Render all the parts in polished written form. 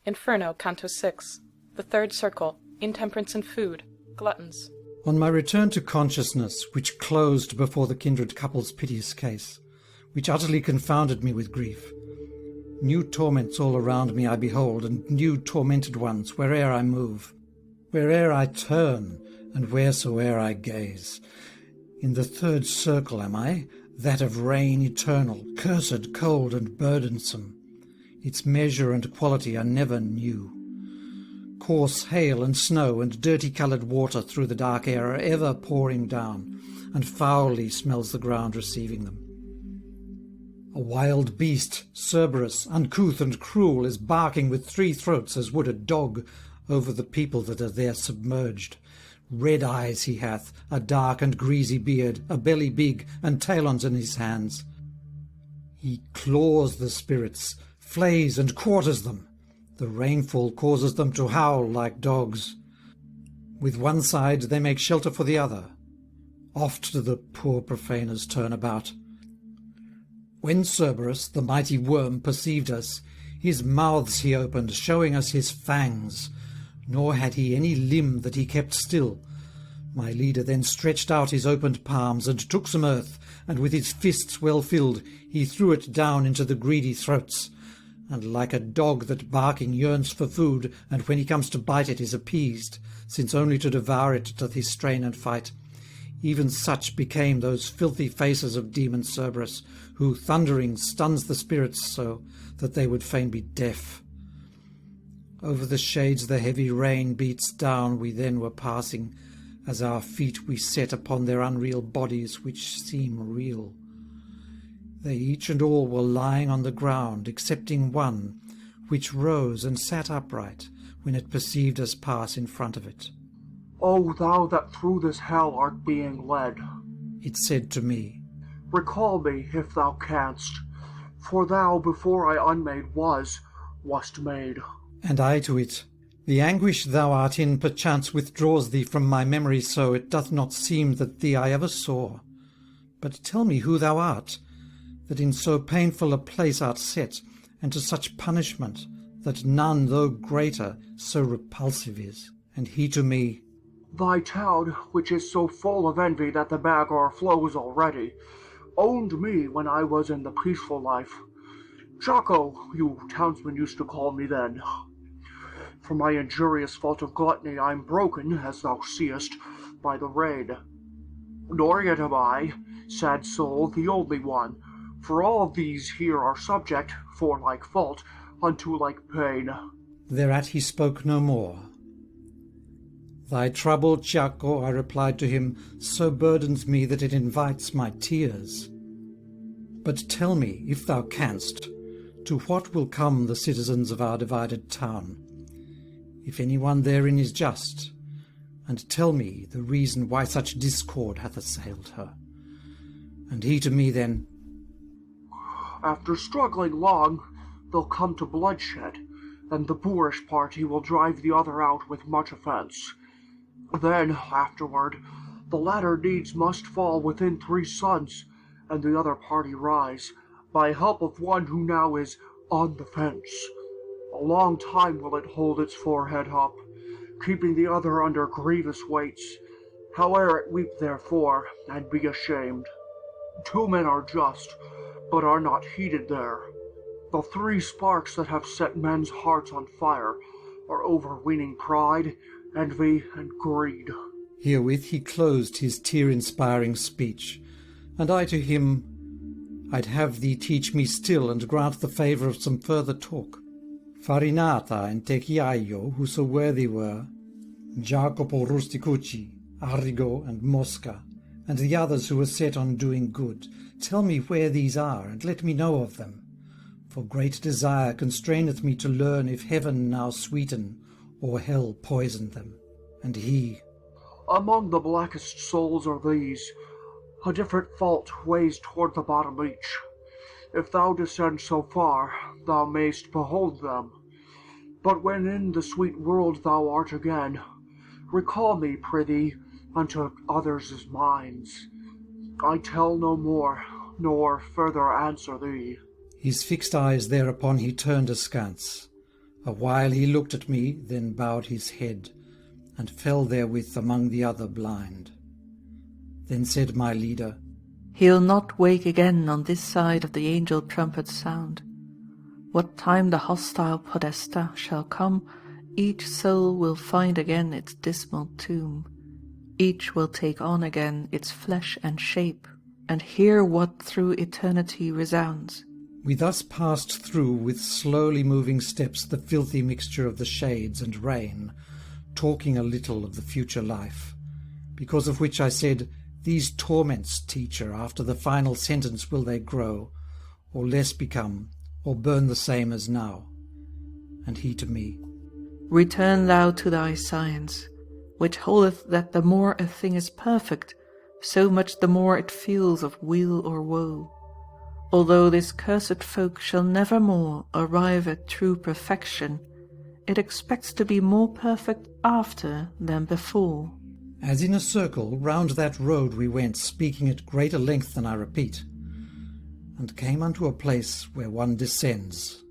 Inferno, Canto 6. The third circle. Intemperance in food. Gluttons. On my return to consciousness, which closed before the kindred couple's piteous case, which utterly confounded me with grief, new torments all around me I behold, and new tormented ones where'er I move, where'er I turn, and wheresoe'er I gaze. In the third circle am I, that of rain eternal, cursed, cold, and burdensome. Its measure and quality are never new. Coarse hail and snow and dirty-coloured water through the dark air are ever pouring down, and foully smells the ground receiving them. A wild beast, Cerberus, uncouth and cruel, is barking with 3 throats as would a dog over the people that are there submerged. Red eyes he hath, a dark and greasy beard, a belly big, and talons in his hands. He claws the spirits, flays and quarters them. The rainfall causes them to howl like dogs. With one side they make shelter for the other. Oft do the poor profaners turn about. When Cerberus, the mighty worm, perceived us, his mouths he opened, showing us his fangs, nor had he any limb that he kept still. My leader then stretched out his opened palms, and took some earth, and with his fists well filled, he threw it down into the greedy throats. And like a dog that barking yearns for food, and when he comes to bite it is appeased, since only to devour it doth he strain and fight, even such became those filthy faces of demon Cerberus, who, thundering, stuns the spirits so, that they would fain be deaf. Over the shades the heavy rain beats down we then were passing, as our feet we set upon their unreal bodies which seem real. They each and all were lying on the ground, excepting one, which rose and sat upright when it perceived us pass in front of it. "O thou that through this hell art being led," it said to me, "recall me if thou canst, for thou before I unmade wast made." And I to it, "The anguish thou art in perchance withdraws thee from my memory so it doth not seem that thee I ever saw. But tell me who thou art, that in so painful a place art set, and to such punishment, that none, though greater, so repulsive is." And he to me, "Thy town, which is so full of envy that the bag o'erflows already, owned me when I was in the peaceful life. Jocko, you townsmen used to call me then. For my injurious fault of gluttony I'm broken, as thou seest, by the rain. Nor yet am I, sad soul, the only one, for all these here are subject, for like fault, unto like pain." Thereat he spoke no more. "Thy trouble, Jocko," I replied to him, "so burdens me that it invites my tears. But tell me, if thou canst, to what will come the citizens of our divided town, if any one therein is just, and tell me the reason why such discord hath assailed her." And he to me then, "After struggling long, they'll come to bloodshed, and the boorish party will drive the other out with much offence. Then, afterward, the latter needs must fall within 3 suns, and the other party rise, by help of one who now is on the fence. A long time will it hold its forehead up, keeping the other under grievous weights, howe'er it weep therefore, and be ashamed. 2 men are just, but are not heated there. The 3 sparks that have set men's hearts on fire are overweening pride, envy, and greed." Herewith he closed his tear-inspiring speech, and I to him, "I'd have thee teach me still, and grant the favour of some further talk. Farinata and Techiaio, who so worthy were, Jacopo Rusticucci, Arrigo, and Mosca, and the others who were set on doing good, tell me where these are, and let me know of them. For great desire constraineth me to learn if heaven now sweeten, or hell poison them." And he, "Among the blackest souls are these. A different fault weighs toward the bottom each. If thou descend so far, thou mayst behold them. But when in the sweet world thou art again, recall me, prithee, unto others' minds. I tell no more, nor further answer thee." His fixed eyes thereupon he turned askance. A while he looked at me, then bowed his head, and fell therewith among the other blind. Then said my leader, He'll not wake again on this side of the angel trumpet's sound. What time the hostile podesta shall come, each soul will find again its dismal tomb. Each will take on again its flesh and shape, and hear what through eternity resounds. We thus passed through with slowly moving steps the filthy mixture of the shades and rain, talking a little of the future life, because of which I said, These torments, teacher, after the final sentence will they grow, or less become, or burn the same as now? And he to me, Return thou to thy science, which holdeth that the more a thing is perfect, so much the more it feels of weal or woe. Although this cursed folk shall never more arrive at true perfection, it expects to be more perfect after than before. As in a circle round that road we went, speaking at greater length than I repeat, and came unto a place where one descends.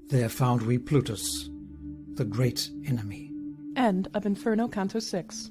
There found we Plutus, the great enemy. End of Inferno Canto 6.